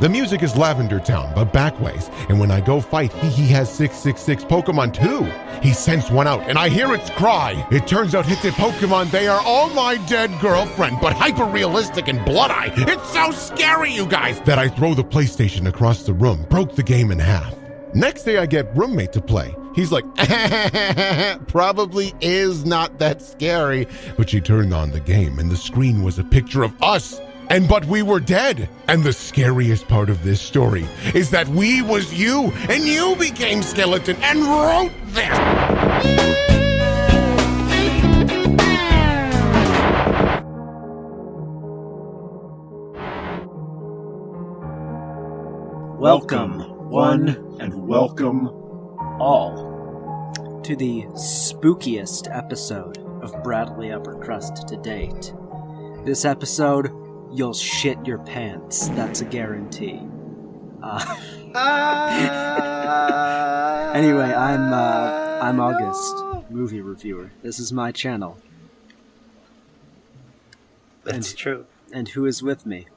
The music is Lavender Town, but backways. And when I go fight, he has 666 Pokemon too. He sends one out, and I hear its cry. It turns out hits Pokemon, they are all my dead girlfriend, but hyper-realistic and blood-eye. It's so scary, you guys, that I throw the PlayStation across the room, broke the game in half. Next day, I get roommate to play. He's like, probably is not that scary. But she turned on the game, and the screen was a picture of us. But we were dead. And the scariest part of this story is that we was you, and you became skeleton and wrote this. Welcome, one and welcome all, to the spookiest episode of Bradley Uppercrust to date. This episode, you'll shit your pants. That's a guarantee. Anyway, I'm August, movie reviewer. This is my channel. That's true. And who is with me?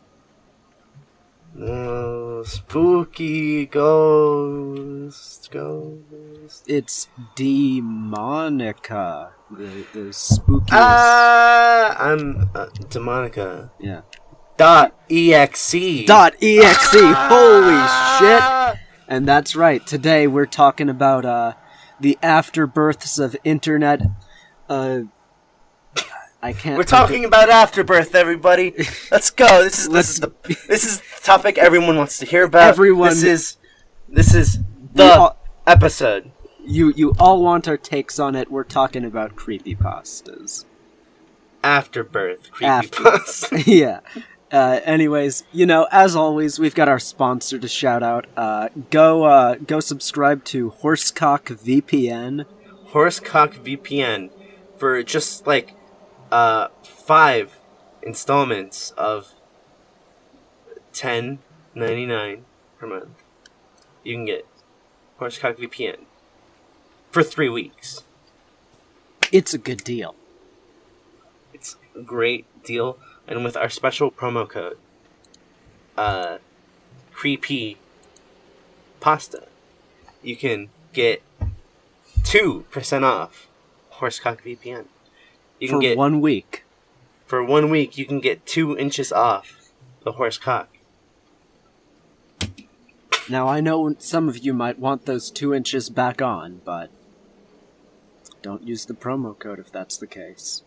Spooky ghost. It's Demonica, the spookiest. I'm Demonica. Yeah. .exe. Holy shit! And that's right. Today we're talking about the afterbirths of internet. I can't. We're talking about afterbirth, everybody. Let's go. This is the topic everyone wants to hear about. Everyone. This is the episode. You all want our takes on it. We're talking about creepypastas. Afterbirth creepypasta. Yeah. Anyways, as always, we've got our sponsor to shout out. Go subscribe to Horsecock VPN. Horsecock VPN for just like 5 installments of $10.99 per month. You can get Horsecock VPN for 3 weeks. It's a good deal. It's a great deal, and with our special promo code, Creepypasta, you can get 2% off Horsecock VPN. You can get 1 week. For 1 week, you can get 2 inches off the horsecock. Now, I know some of you might want those 2 inches back on, but don't use the promo code if that's the case.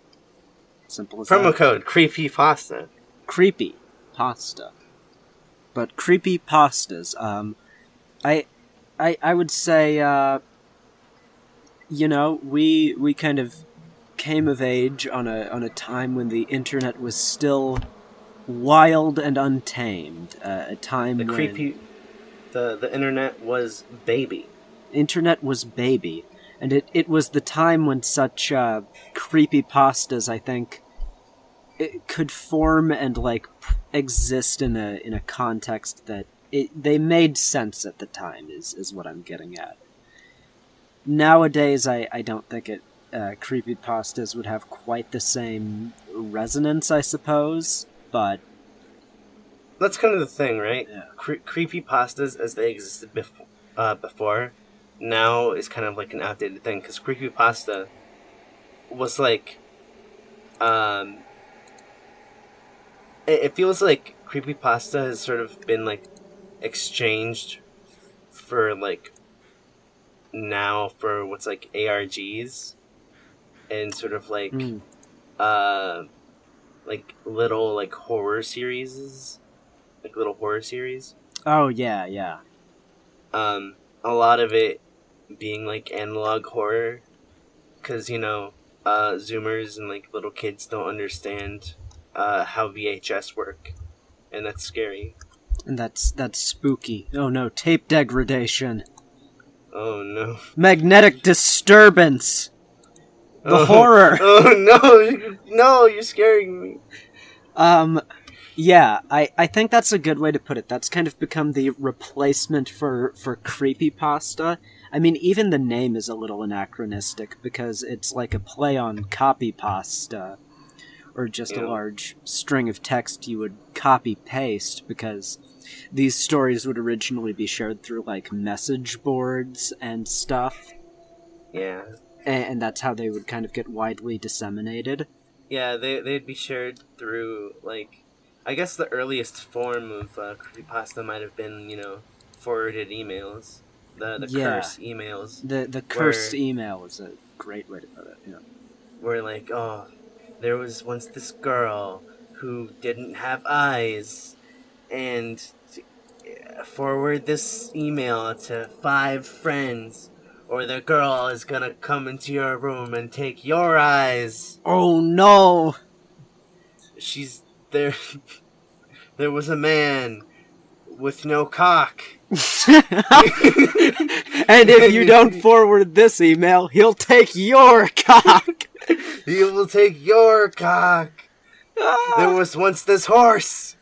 Simple as Promo that. code Creepypasta. Creepypasta. But creepypastas, I would say, we kind of came of age on a time when the internet was still wild and untamed. A time when the internet was baby. Internet was baby, and it was the time when such creepypastas, I think, it could form and exist in a context that they made sense at the time. Is what I'm getting at. Nowadays, I don't think creepypastas would have quite the same resonance, I suppose, but that's kind of the thing, right? Yeah. Creepypastas, as they existed before, now is kind of like an outdated thing, because creepypasta was it feels like creepypasta has sort of been exchanged for now for what's ARGs. And sort of little horror series, little horror series. Oh yeah. A lot of it being analog horror, because Zoomers and little kids don't understand how VHS work, and that's scary. And that's spooky. Oh no, tape degradation. Oh no, magnetic disturbance. The horror. Oh no, you're scaring me. Yeah, I think that's a good way to put it. That's kind of become the replacement for creepypasta. I mean, even the name is a little anachronistic because it's like a play on copypasta, or just a large string of text you would copy-paste, because these stories would originally be shared through like message boards and stuff. Yeah. And that's how they would kind of get widely disseminated. Yeah, they'd be shared through, like, I guess the earliest form of creepypasta might have been, forwarded emails. The curse emails. The cursed email is a great way to put it, Where, like, oh, there was once this girl who didn't have eyes, and forward this email to 5 friends, or the girl is gonna come into your room and take your eyes. Oh no! She's there. There was a man with no cock. And if you don't forward this email, he'll take your cock. He will take your cock. There was once this horse.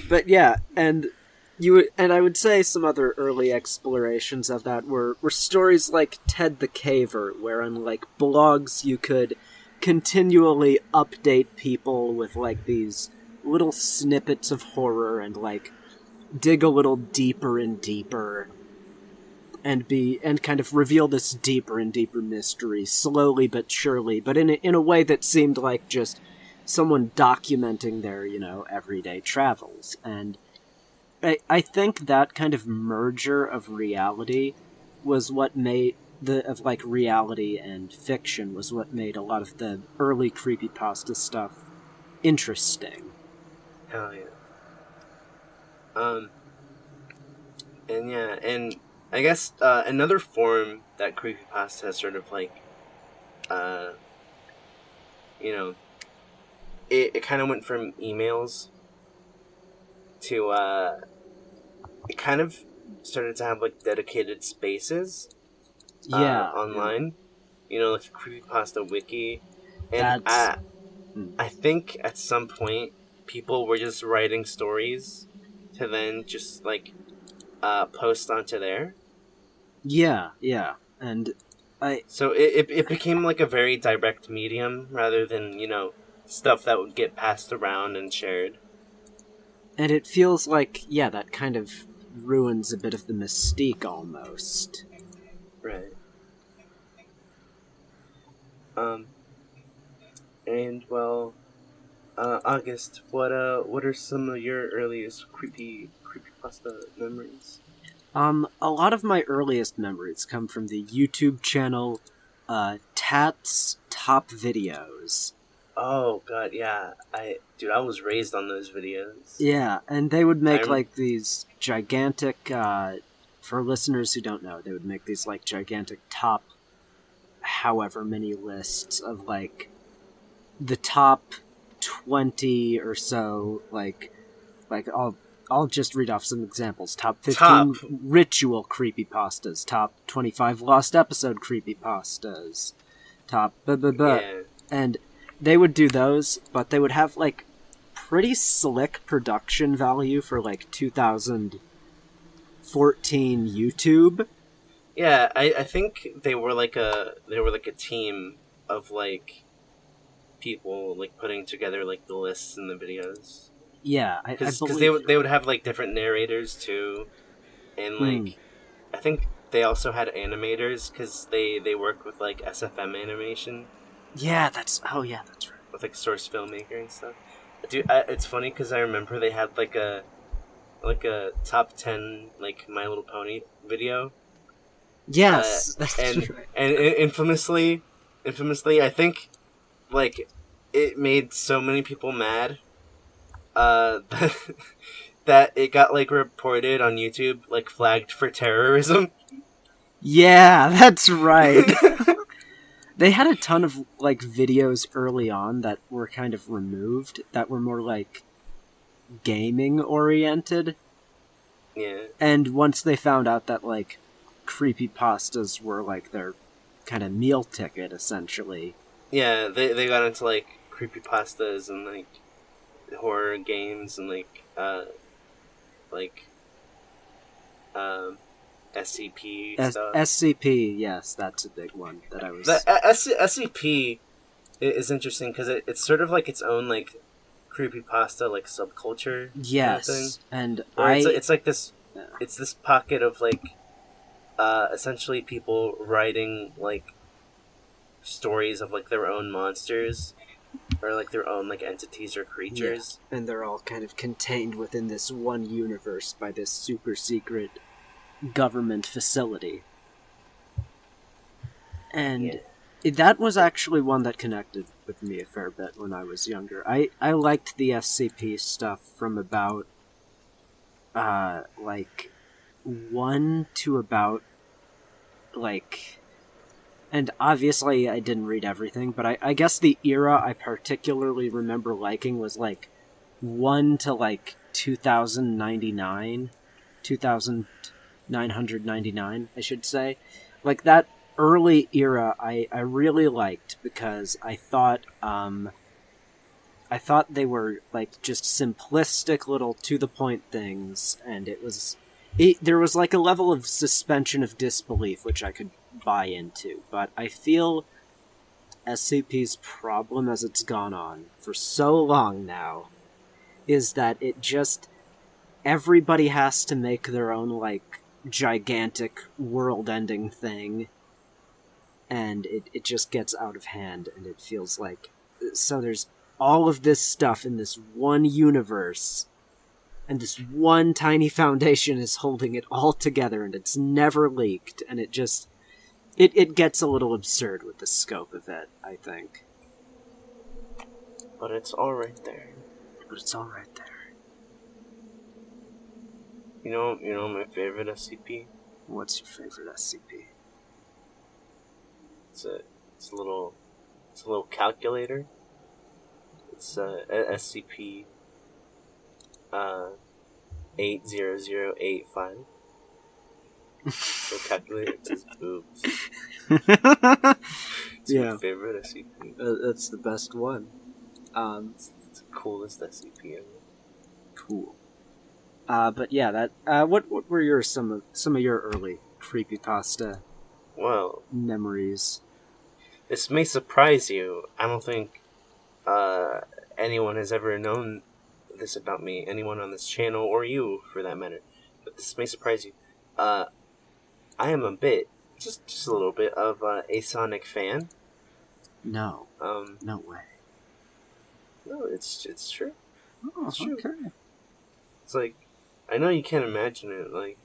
But yeah, and I would say some other early explorations of that were stories like Ted the Caver, where on like blogs you could continually update people with like these little snippets of horror and like dig a little deeper and deeper and kind of reveal this deeper and deeper mystery slowly but surely, but in a way that seemed like just someone documenting their, everyday travels. And I think that kind of merger of reality was what made reality and fiction was what made a lot of the early creepypasta stuff interesting. Hell yeah. And I guess another form that creepypasta has sort of like, it kind of went from emails to it kind of started to have like dedicated spaces online, like the creepypasta wiki, and I think at some point people were just writing stories to then just like post onto there. Yeah, and so it became like a very direct medium rather than stuff that would get passed around and shared. And it feels like, that kind of ruins a bit of the mystique almost. Right. And well, August, what are some of your earliest creepypasta memories? A lot of my earliest memories come from the YouTube channel, Tat's Top Videos. Oh god, yeah. I was raised on those videos. Yeah, and they would make like these gigantic, for listeners who don't know, they would make these like gigantic top however many lists of like the top 20 or so, like I'll just read off some examples. Top 15 ritual creepypastas, top 25 lost episode creepypastas, top Yeah. And they would do those, but they would have like pretty slick production value for like 2014 YouTube. Yeah, I think they were like a team of like people like putting together like the lists and the videos. Yeah, because they would have like different narrators too, and like I think they also had animators because they worked with like SFM animation. Yeah, that's right. With like Source Filmmaker and stuff. Dude, it's funny because I remember they had like a top 10 like My Little Pony video. Yes, and infamously, I think like it made so many people mad that it got like reported on YouTube, like flagged for terrorism. Yeah, that's right. They had a ton of like videos early on that were kind of removed that were more like gaming oriented. Yeah. And once they found out that like creepypastas were like their kind of meal ticket essentially. Yeah, they got into like creepypastas and like horror games and SCP stuff. SCP, yes, that's a big one that I was. The SCP is interesting because it's sort of like its own like creepypasta like subculture Yes, kind of thing. and Where it's like this, it's this pocket of like essentially people writing like stories of like their own monsters or like their own like entities or creatures. Yeah. And they're all kind of contained within this one universe by this super secret government facility. And that was actually one that connected with me a fair bit when I was younger. I liked the SCP stuff from about like 1 to about like, and obviously I didn't read everything, but I guess the era I particularly remember liking was like 1 to like 2099, 2999, I should say. Like that early era I really liked because I thought they were like just simplistic little to the point things, and there was like a level of suspension of disbelief which I could buy into. But I feel SCP's problem as it's gone on for so long now is that it just, everybody has to make their own like gigantic world-ending thing, and it just gets out of hand, and it feels like, so there's all of this stuff in this one universe, and this one tiny foundation is holding it all together, and it's never leaked, and it just, it gets a little absurd with the scope of it, I think. But it's all right there. You know my favorite SCP? What's your favorite SCP? It's a little calculator. It's a SCP 80085. So calculator, it says boobs. It's my favorite SCP. That's the best one. It's the coolest SCP ever. Cool. But yeah, that what were some of your early creepypasta memories? This may surprise you. I don't think anyone has ever known this about me. Anyone on this channel, or you, for that matter. But this may surprise you. I am a bit, just a little bit, of a Sonic fan. No. No way. No, it's true. Oh, it's true. Okay. It's like, I know you can't imagine it, like...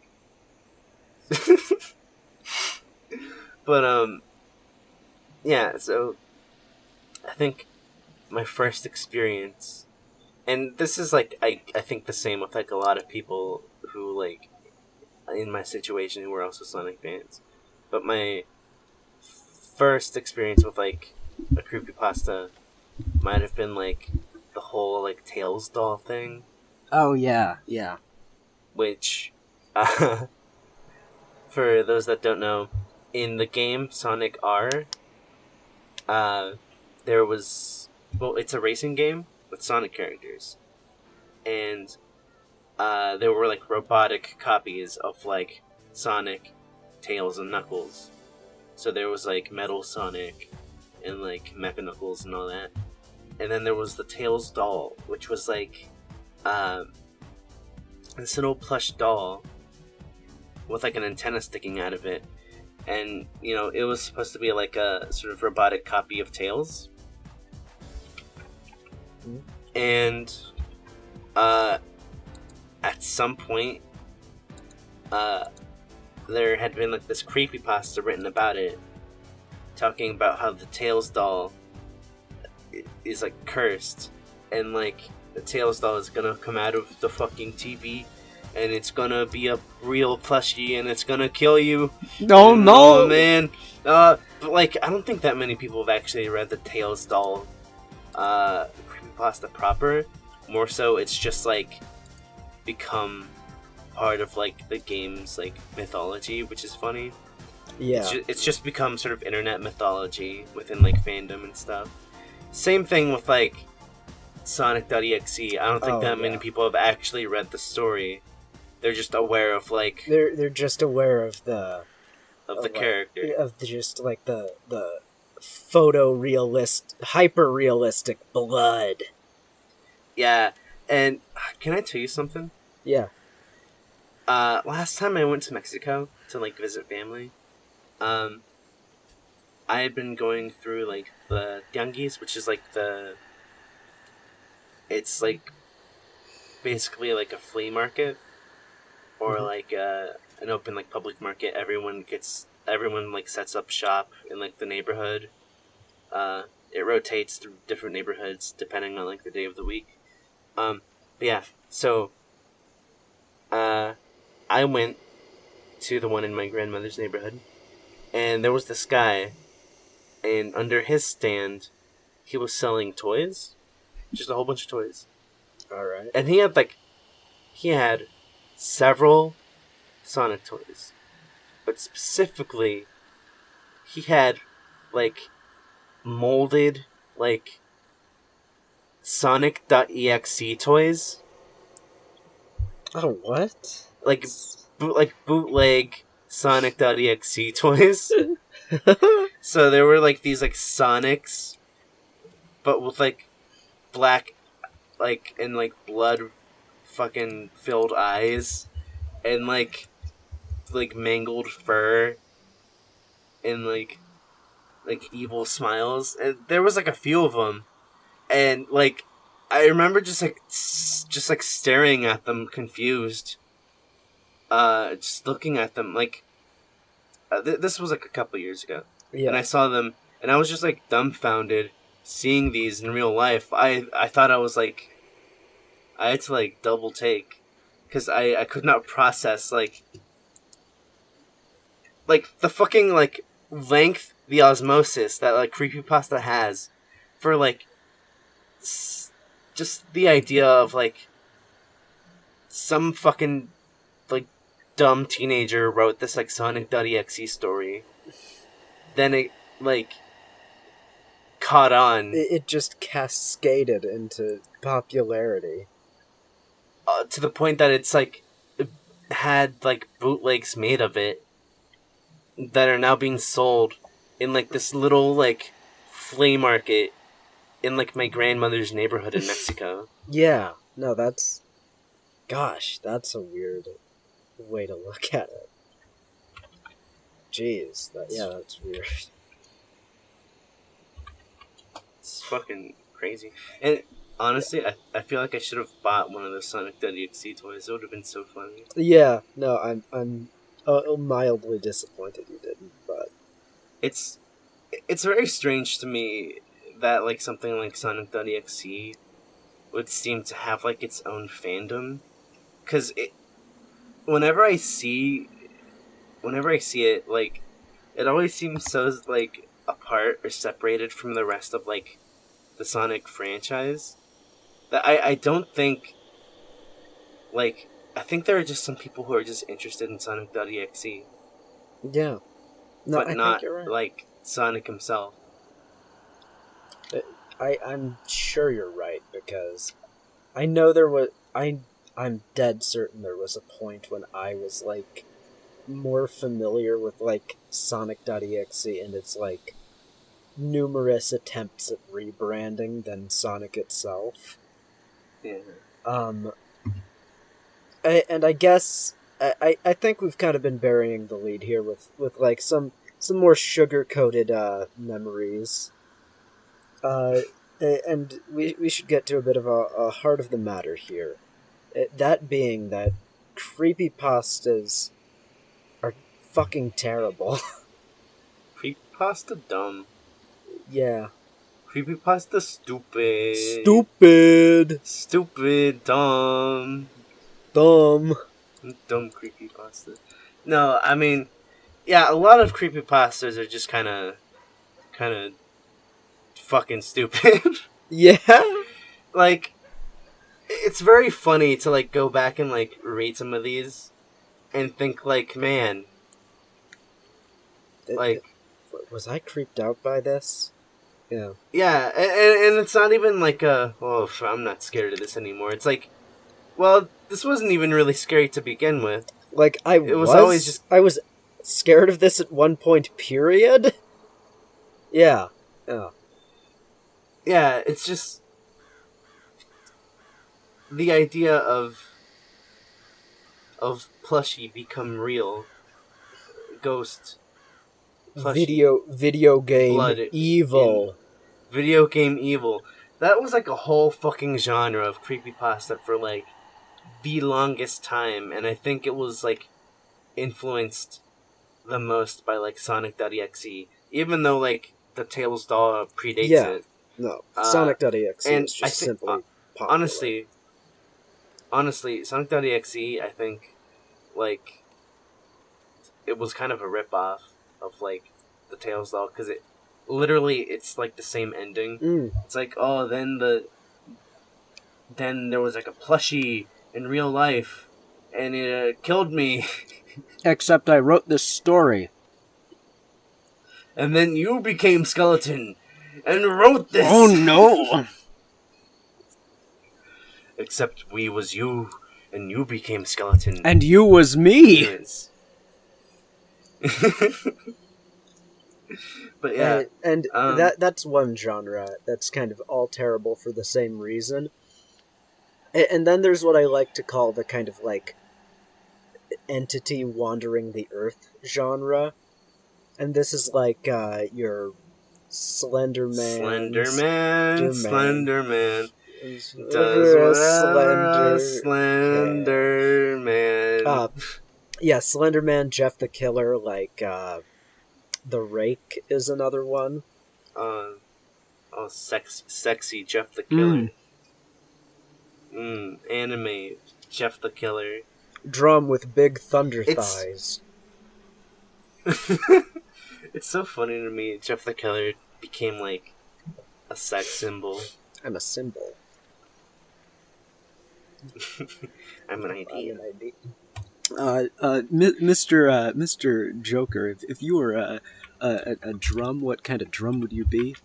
But, yeah, so... I think my first experience... And this is, like, I think the same with, like, a lot of people who, like, in my situation who were also Sonic fans. But my first experience with, like, a creepypasta might have been, like, the whole, like, Tails doll thing. Oh, yeah, yeah. Which, for those that don't know, in the game Sonic R, there was... Well, it's a racing game with Sonic characters. And there were, like, robotic copies of, like, Sonic, Tails, and Knuckles. So there was, like, Metal Sonic and, like, Mecha Knuckles and all that. And then there was the Tails doll, which was, like, this little plush doll with, like, an antenna sticking out of it. And, you know, it was supposed to be, like, a sort of robotic copy of Tails. And, at some point, there had been, like, this creepypasta written about it, talking about how the Tails doll is, like, cursed, and, like, the Tails doll is gonna come out of the fucking TV, and it's gonna be a real plushie, and it's gonna kill you. Oh, no! Oh, man. But, like, I don't think that many people have actually read the Tails doll, creepypasta proper. More so, it's just, like, become part of, like, the game's, like, mythology, which is funny. Yeah. It's just become sort of internet mythology within, like, fandom and stuff. Same thing with, like, Sonic.exe. I don't think many people have actually read the story. They're just aware of, like... They're just aware of the character. Of just, like, the hyper-realistic blood. Yeah, and can I tell you something? Yeah. Last time I went to Mexico to like visit family, I had been going through like the tianguis, which is like it's like basically like a flea market or like an open like public market. Everyone like sets up shop in like the neighborhood. It rotates through different neighborhoods depending on like the day of the week. But yeah, so I went to the one in my grandmother's neighborhood, and there was this guy, and under his stand, he was selling toys, just a whole bunch of toys. All right. And he had several Sonic toys, but specifically, he had like molded like Sonic.exe toys. Oh, what? Like bootleg Sonic.exe toys. So there were like these like Sonics, but with like black, like and like blood, fucking filled eyes, and like mangled fur, and like evil smiles. And there was like a few of them, and like I remember just staring at them confused. Just looking at them, like, this was like a couple years ago. Yeah. And I saw them, and I was just like dumbfounded seeing these in real life. I thought I was like, I had to like double take, because I could not process like the fucking like length, the osmosis that like Creepypasta has for like just the idea of like some fucking like dumb teenager wrote this like Sonic.exe story, then it like caught on. It just cascaded into popularity to the point that it's like it had like bootlegs made of it that are now being sold in like this little like flea market in like my grandmother's neighborhood in Mexico. Yeah, no, that's a weird way to look at it. Jeez, that's weird. It's fucking crazy. And honestly, I feel like I should have bought one of those Sonic.exe toys. It would have been so funny. Yeah, no, I'm mildly disappointed you didn't, but it's very strange to me that like something like Sonic.exe would seem to have like its own fandom, because whenever I see it, like it always seems so like apart or separated from the rest of like the Sonic franchise that I don't think, like, I think there are just some people who are just interested in Sonic.exe. Yeah. No, but I not think you're right. like Sonic himself. I'm sure you're right, because I know there was I'm dead certain there was a point when I was like more familiar with like Sonic.exe and its like numerous attempts at rebranding than Sonic itself. Yeah. And I guess I think we've kind of been burying the lead here with like some more sugar-coated memories. And we should get to a bit of a heart of the matter here. That being that creepypastas are fucking terrible. Creepypasta dumb. Yeah. Creepypasta stupid. Stupid, dumb. Dumb Creepypasta. No, I mean, yeah, a lot of creepypastas are just kind of fucking stupid. Yeah. Like, it's very funny to like go back and like read some of these and think like, man, like, was I creeped out by this? Yeah. Yeah, and it's not even like I'm not scared of this anymore. It's like, well, this wasn't even really scary to begin with. Like, I was scared of this at one point, period? Yeah. Oh. Yeah, it's just the idea of plushie become real, ghost plushie, Video game blood in evil. video game evil. That was like a whole fucking genre of creepypasta for like the longest time, and I think it was like influenced the most by like Sonic.exe, even though like the Tails doll predates Yeah. it. No, Uh, Sonic.exe and is just I think, simply popular. honestly, Sonic.exe, I think, like, it was kind of a ripoff of like the Tails doll, because it's like the same ending. It's like, oh, then there was like a plushie in real life, and it killed me. Except I wrote this story. And then you became Skeleton and wrote this. Oh no! Except we was you, and you became Skeleton. And you was me! Yes. But yeah. And that's one genre that's kind of all terrible for the same reason. And then there's what I like to call the kind of like entity wandering the earth genre. And this is like your Slenderman. Slenderman. Does whatever Slenderman. Yeah, Slenderman, Jeff the Killer, like the Rake is another one. Sexy Jeff the Killer. Anime Jeff the Killer. Drum with big thunder thighs. It's so funny to me. Jeff the Killer became like a sex symbol. I'm a symbol. I'm an idea. Mr. Joker, if you were a drum, what kind of drum would you be?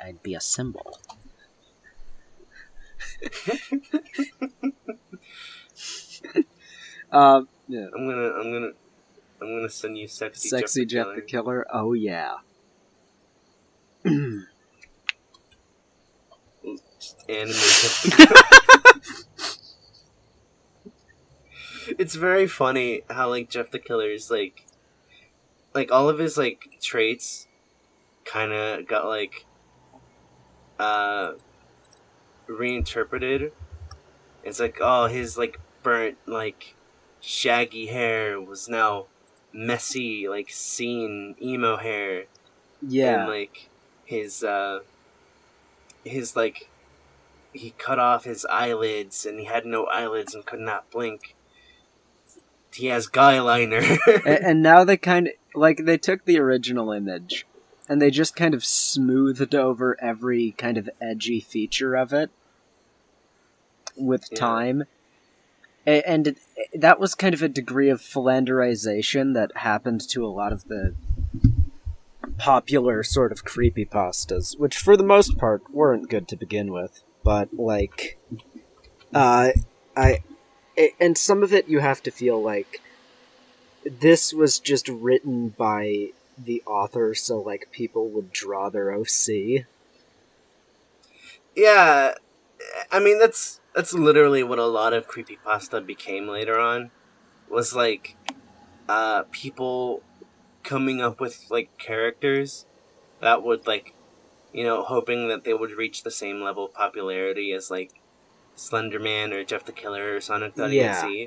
I'd be a cymbal. Yeah. I'm gonna send you sexy Jeff the Killer. Oh yeah. Anime Jeff the Killer. It's very funny how like Jeff the Killer is like all of his like traits kind of got like reinterpreted. It's like, oh, his like burnt like shaggy hair was now messy like scene emo hair. Yeah. And like his like he cut off his eyelids and he had no eyelids and could not blink. He has guy liner. and now they kind of like they took the original image and they just kind of smoothed over every kind of edgy feature of it with time. And that was kind of a degree of philanderization that happened to a lot of the popular sort of creepypastas, which for the most part weren't good to begin with. But like, and some of it you have to feel like this was just written by the author, so like people would draw their OC. Yeah, I mean that's literally what a lot of creepypasta became later on. Was like people coming up with like characters that would like, you know, hoping that they would reach the same level of popularity as like Slenderman or Jeff the Killer or Sonic.exe. Yeah.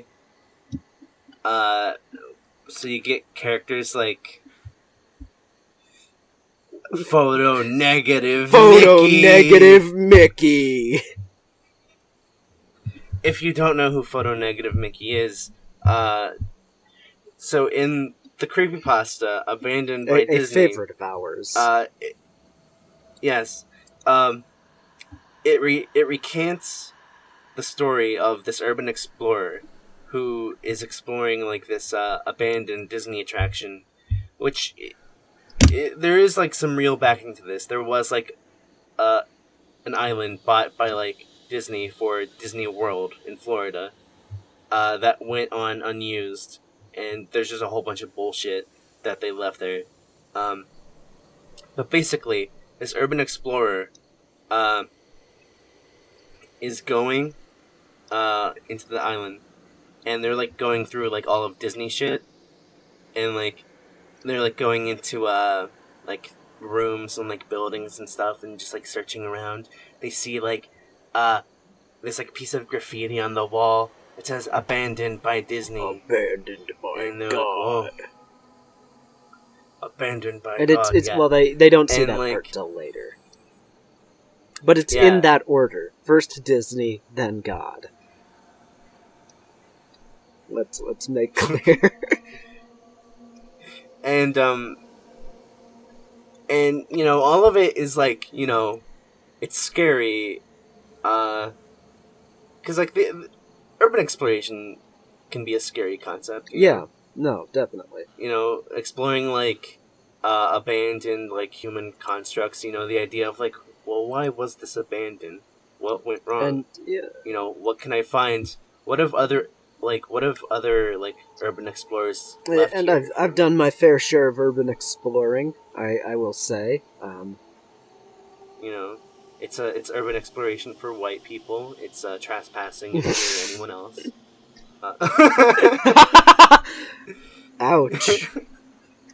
So you get characters like Photo Negative Mickey. If you don't know who Photo Negative Mickey is, so in the creepypasta Abandoned by Disney, a favorite of ours. Yes, it recants the story of this urban explorer who is exploring like this abandoned Disney attraction, which there is like some real backing to this. There was like an island bought by like Disney for Disney World in Florida that went on unused, and there's just a whole bunch of bullshit that they left there. But basically, this urban explorer is going into the island, and they're like going through like all of Disney shit, and like they're like going into like rooms and like buildings and stuff, and just like searching around. They see like there's like a piece of graffiti on the wall. It says "Abandoned by Disney." Abandoned by And they're God. like, "Whoa. Abandoned by And God." it's yeah. well, they don't see And, that like- part till later. But it's Yeah. in that order. First Disney, then God. Let's make clear. And you know, all of it is like, you know, it's scary, because like the urban exploration can be a scary concept. you know? Yeah, no, definitely. You know, exploring like abandoned like human constructs. You know, the idea of like, well, why was this abandoned? What went wrong? And yeah, You know, what can I find? What if other like urban explorers left and here? I've done my fair share of urban exploring. I will say. You know, it's urban exploration for white people. It's trespassing if you're anyone else. Ouch!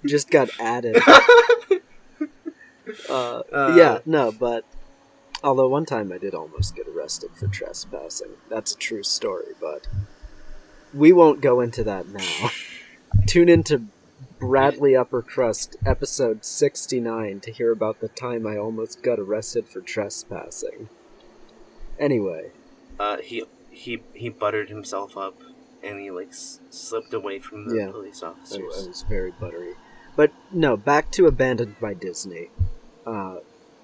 Just got added. Yeah, no, but although one time I did almost get arrested for trespassing. That's a true story, but we won't go into that now. Tune into Bradley Uppercrust episode 69 to hear about the time I almost got arrested for trespassing. Anyway, he buttered himself up, and he like slipped away from the police I officers. was very buttery. But no, back to Abandoned by Disney.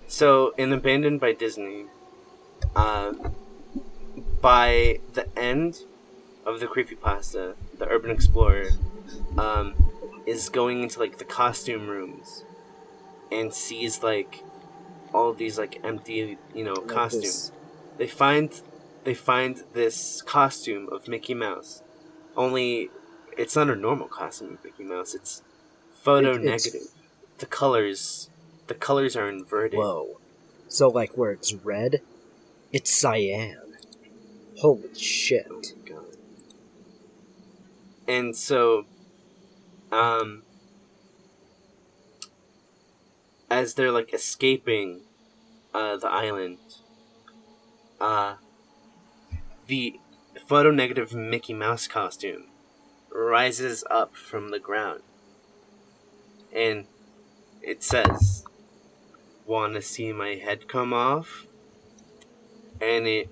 So in Abandoned by Disney, by the end of the creepypasta, the urban explorer is going into like the costume rooms and sees like all of these like empty, you know, costumes. They find this costume of Mickey Mouse. Only it's not a normal costume of Mickey Mouse. It's photo negative. The colors are inverted. Whoa. So, like, where it's red, it's cyan. Holy shit. Oh my god. And so, as they're like escaping the island, the photo negative Mickey Mouse costume rises up from the ground, and it says, "Wanna see my head come off?" And it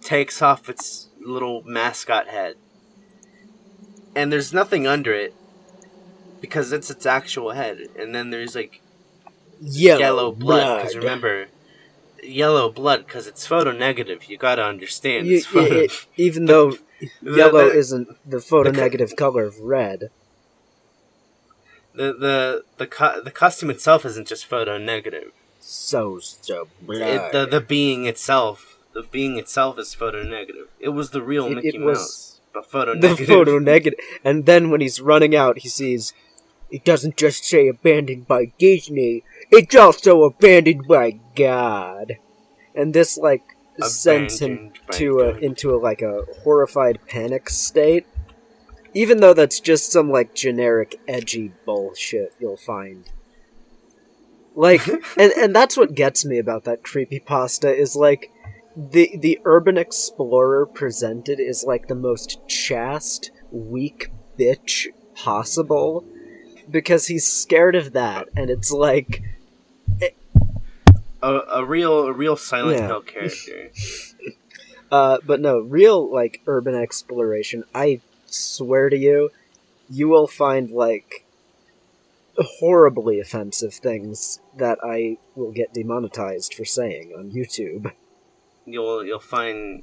takes off its little mascot head. And there's nothing under it, because it's its actual head. And then there's like yellow blood. Because remember, yellow blood, because it's photo negative. You gotta understand. It's photo... Even though yellow isn't the photo negative color of red. The costume itself isn't just photo negative. So blood. The being itself. The being itself is photo negative. It was the real Mickey Mouse, but photo negative. The photo negative. And then when he's running out, he sees, it doesn't just say abandoned by Disney, it's also abandoned by God. And this, like, sends him into a horrified panic state. Even though that's just some, like, generic, edgy bullshit you'll find. Like, and that's what gets me about that creepypasta, is, like, the urban explorer presented is, like, the most chaste, weak bitch possible, because he's scared of that, and it's, like... A real Silent Hill character. But no, real, like, urban exploration, I swear to you, you will find, like, horribly offensive things that I will get demonetized for saying on YouTube. You'll find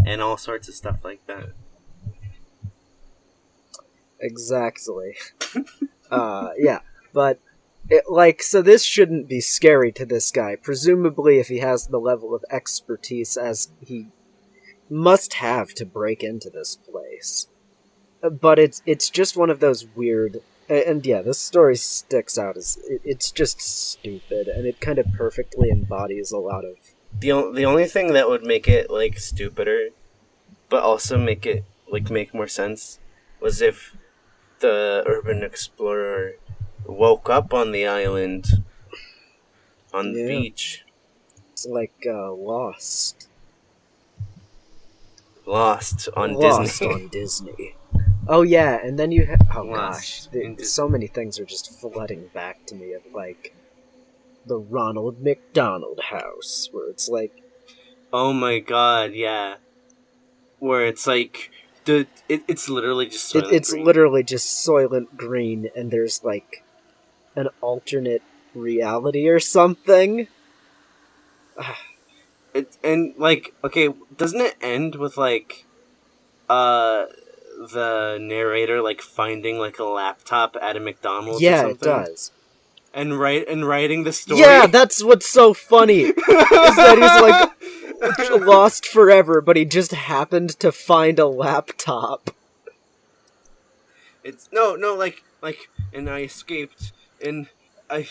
and all sorts of stuff like that. Exactly. Yeah, but so this shouldn't be scary to this guy. Presumably, if he has the level of expertise as he must have to break into this place. but it's just one of those weird. And yeah, this story sticks out as it's just stupid, and it kind of perfectly embodies a lot of. The only thing that would make it like stupider, but also make it like make more sense, was if the urban explorer woke up on the island, on the beach. It's like Lost. Lost on Lost Disney. on Disney. Oh yeah, and then you oh Lost gosh, so many things are just flooding back to me of like the Ronald McDonald House, where it's like, Oh my god, yeah. Where it's like it's literally just Soylent it's Green. literally just Soylent Green, and there's like an alternate reality or something. And like, okay, doesn't it end with like the narrator like finding like a laptop at a McDonald's or Yeah, something? it does. And writing the story. Yeah, that's what's so funny. Is that he's like lost forever, but he just happened to find a laptop. It's no, like, and I escaped, and I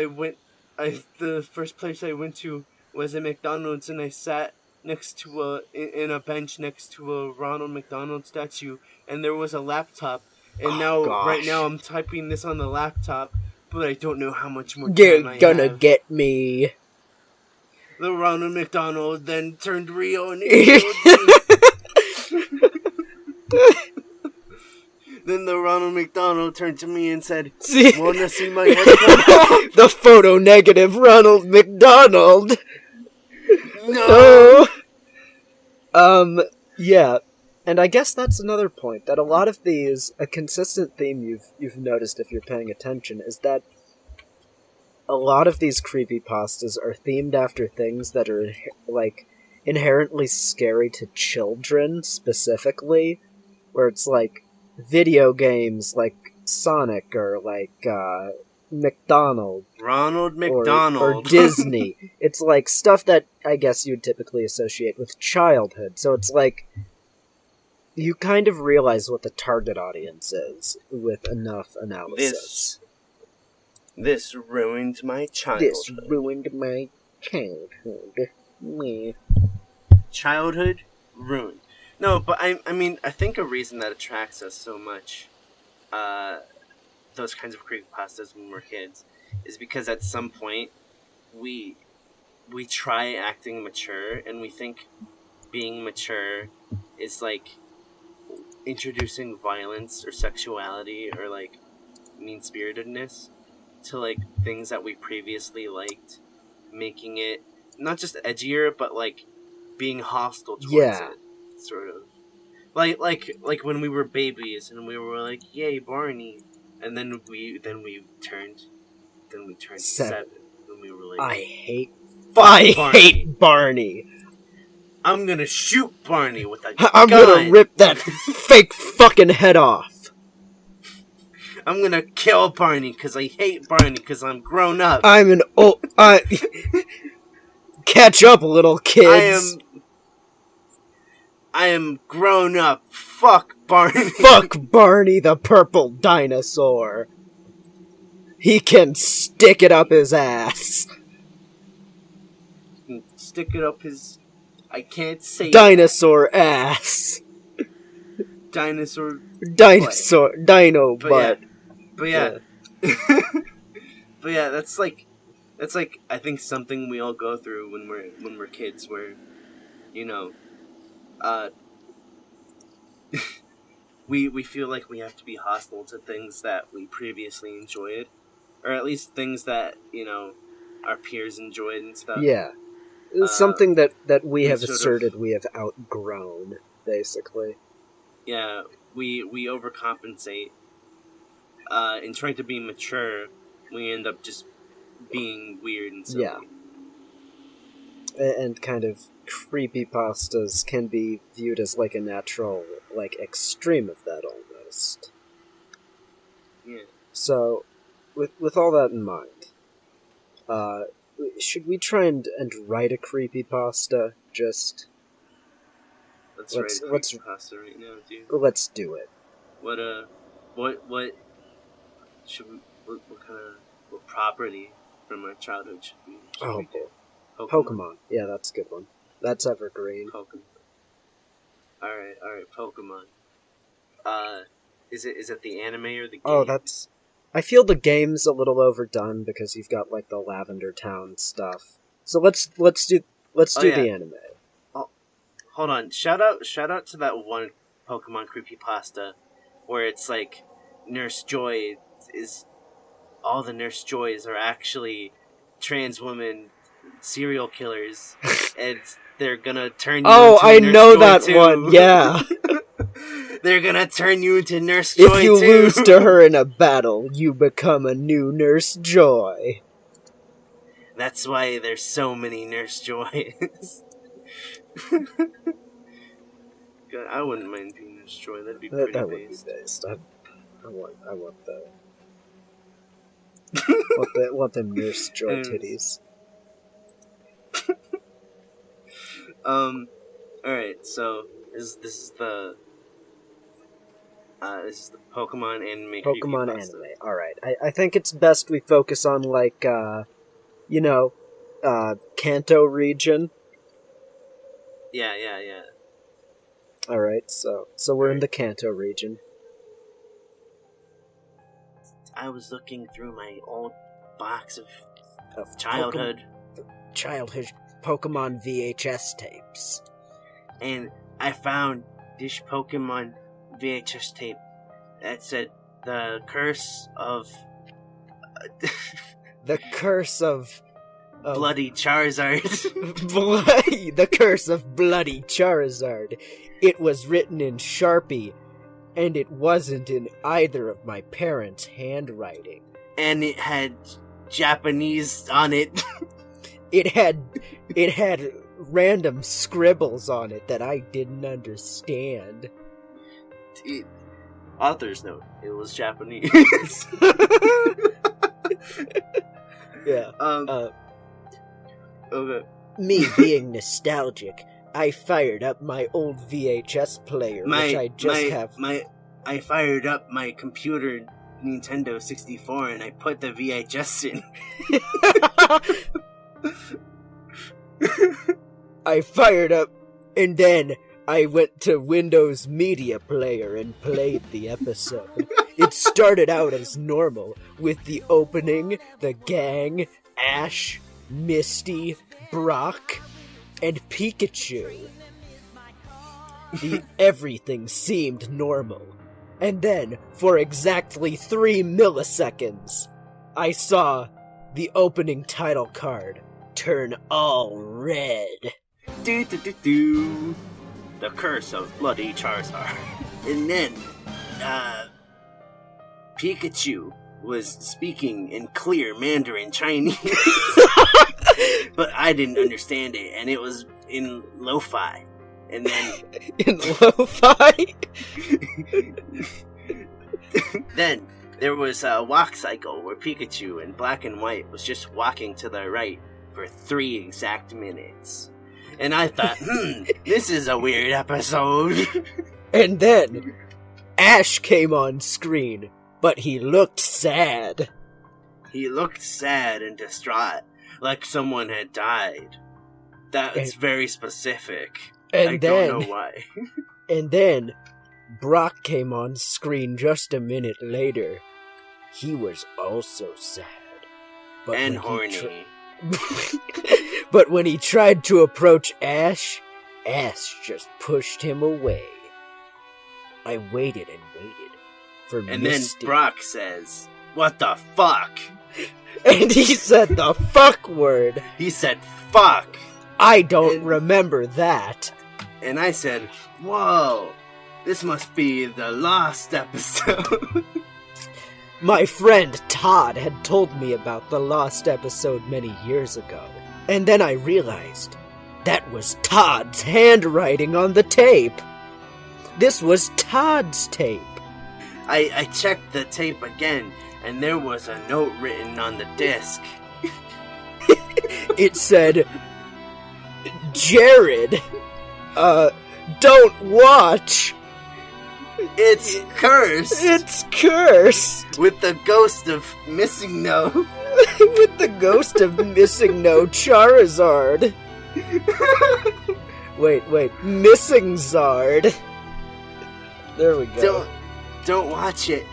went, the first place I went to was a McDonald's, and I sat next to in a bench next to a Ronald McDonald statue, and there was a laptop, and right now I'm typing this on the laptop, but I don't know how much more time You're I gonna have. get me. The Ronald McDonald then turned Rio and he killed me. Then the Ronald McDonald turned to me and said, "Wanna see my headphone?" The photo negative Ronald McDonald. No. Yeah, and I guess that's another point, that a lot of these, a consistent theme you've noticed if you're paying attention, is that a lot of these creepypastas are themed after things that are, like, inherently scary to children, specifically, where it's like video games like Sonic or like McDonald, Ronald McDonald, or Disney. It's like stuff that I guess you'd typically associate with childhood. So it's like you kind of realize what the target audience is with enough analysis. This ruined my childhood. This ruined my childhood. Meh. Childhood ruined. No, but I mean, I think a reason that attracts us so much, those kinds of creepypastas when we're kids, is because at some point we try acting mature, and we think being mature is like introducing violence or sexuality or like mean-spiritedness to like things that we previously liked, making it not just edgier but like being hostile towards it, sort of like when we were babies and we were like, "Yay, Barney!" and then we turned 7 and we were like, I hate Barney. Barney. I'm gonna shoot Barney with a I'm gun. gonna rip that fake fucking head off. I'm gonna kill Barney because I hate Barney because I'm grown up. I'm an old. Catch up, little kids. I am grown up. Fuck Barney. Fuck Barney the purple dinosaur. He can stick it up his ass. Stick it up his... I can't say... Dinosaur ass. Dinosaur... Dino butt. But yeah. But yeah, that's like I think something we all go through when we're kids, where, you know, we feel like we have to be hostile to things that we previously enjoyed, or at least things that, you know, our peers enjoyed and stuff. Yeah. It's something that we have sort of- asserted we have outgrown, basically. Yeah, we overcompensate. In trying to be mature, we end up just being weird and silly. Yeah. And kind of creepypastas can be viewed as like a natural, like, extreme of that almost. Yeah. So, with all that in mind, should we try and write a creepypasta? Let's write a let's creepypasta right now, dude. let's do it. What should we, what property from our childhood should we do? Pokemon. Yeah, that's a good one. That's evergreen. Pokemon. Alright, Pokemon. Is it the anime or the game? Oh, I feel the game's a little overdone because you've got like the Lavender Town stuff. So let's do the anime. Oh, hold on. Shout out to that one Pokemon creepypasta where it's like Nurse Joy is all the Nurse Joys are actually trans women serial killers and they're gonna turn you into I Nurse know Joy that too. one. Yeah. They're gonna turn you into Nurse Joy too. If you lose to her in a battle, you become a new Nurse Joy. That's why there's so many Nurse Joys. God, I wouldn't mind being Nurse Joy. That'd be pretty That would be based. I want that. want them Nurse Joy titties. Alright, so this is the Pokemon anime. Pokemon anime. Alright. I think it's best we focus on like Kanto region. Yeah. Alright, so we're in the Kanto region. I was looking through my old box of childhood Pokemon VHS tapes. And I found this Pokemon VHS tape that said the curse of Bloody Charizard. The curse of Bloody Charizard. It was written in Sharpie, and it wasn't in either of my parents' handwriting. And it had Japanese on it. It had random scribbles on it that I didn't understand. Author's note, it was Japanese. Yeah. Okay. Me being nostalgic, I fired up my old VHS player, which I just have. I fired up my computer Nintendo 64 and I put the VHS in. I fired up, and then I went to Windows Media Player and played the episode. It started out as normal, with the opening, the gang, Ash, Misty, Brock, and Pikachu. Everything seemed normal. And then, for exactly 3 milliseconds, I saw the opening title card turn all red. The curse of Bloody Charizard. And then, Pikachu was speaking in clear Mandarin Chinese. But I didn't understand it, and it was in lo-fi. And then... in lo-fi? Then, there was a walk cycle where Pikachu in black and white was just walking to the right for 3 exact minutes. And I thought, this is a weird episode. And then, Ash came on screen, but he looked sad. He looked sad and distraught, like someone had died. That's very specific. I don't know why. And then, Brock came on screen just a minute later. He was also sad. But and horny. But when he tried to approach Ash, Ash just pushed him away. I waited and waited for Misty. And then Brock says, "What the fuck?" And he said the fuck word. He said, "Fuck." I don't remember that. And I said, "Whoa, this must be the last episode." My friend Todd had told me about the lost episode many years ago. And then I realized that was Todd's handwriting on the tape. This was Todd's tape. I checked the tape again, and there was a note written on the disc. It said, "Jared, don't watch." It's cursed It's cursed! with the ghost of Missing No. With the ghost of Missing No Charizard. Wait, Missing Zard. There we go. Don't watch it,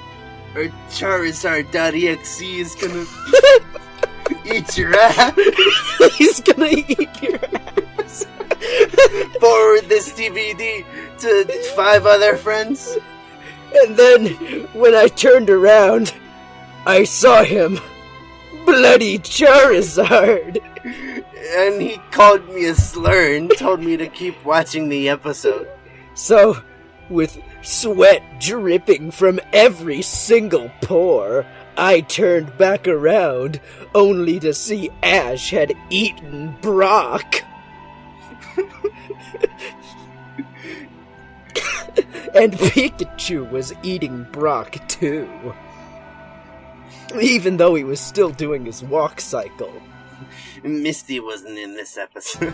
or Charizard.exe is gonna eat your ass. He's gonna eat your ass. Forward this DVD to 5 other friends. And then, when I turned around, I saw him. Bloody Charizard. And he called me a slur and told me to keep watching the episode. So, with sweat dripping from every single pore, I turned back around, only to see Ash had eaten Brock. And Pikachu was eating Brock too. Even though he was still doing his walk cycle. Misty wasn't in this episode.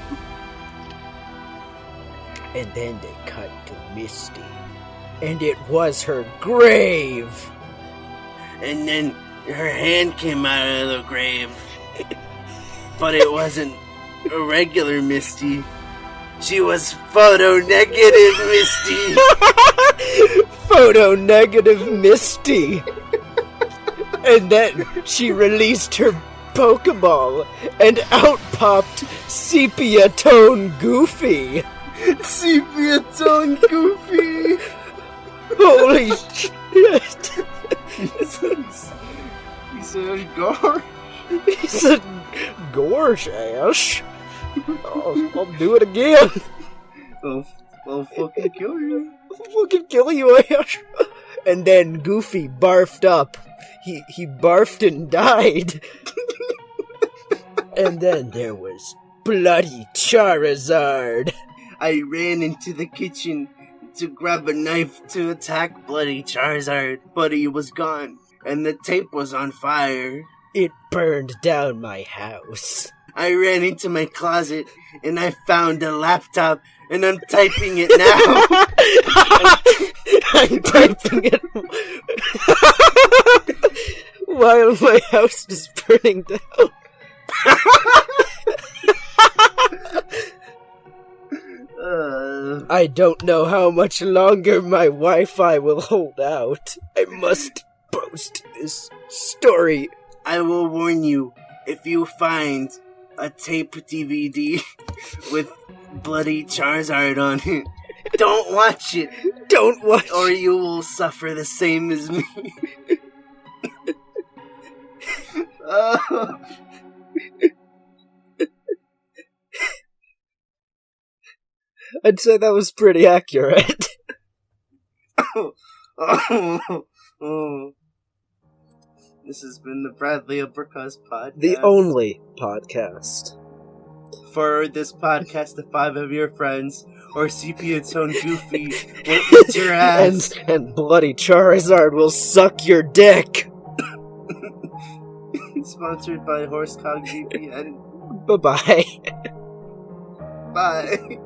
And then they cut to Misty. And it was her grave! And then her hand came out of the grave. But it wasn't a regular Misty. She was photo negative Misty. Photo negative Misty! And then she released her Pokeball, and out popped Sepia Tone Goofy! Sepia Tone Goofy! Holy shit! He said, "Gore." He said, "Gorge, Ash. I'll do it again. I'll fucking kill you." I'll fucking kill you, Ash." And then Goofy barfed up. He barfed and died. And then there was bloody Charizard. I ran into the kitchen to grab a knife to attack bloody Charizard, but he was gone, and the tape was on fire. It burned down my house. I ran into my closet, and I found a laptop, and I'm typing it now. I'm typing it while my house is burning down. I don't know how much longer my Wi-Fi will hold out. I must post this story. I will warn you, if you find a tape DVD with bloody Charizard on it, don't watch it. Don't watch or you will suffer the same as me. I'd say that was pretty accurate. This has been the Bradley Uppercrust podcast. The only podcast. Forward this podcast to 5 of your friends, or Sepia Tone Goofy will eat your ass. And bloody Charizard will suck your dick. Sponsored by Horsecock VPN. Bye-bye. Bye.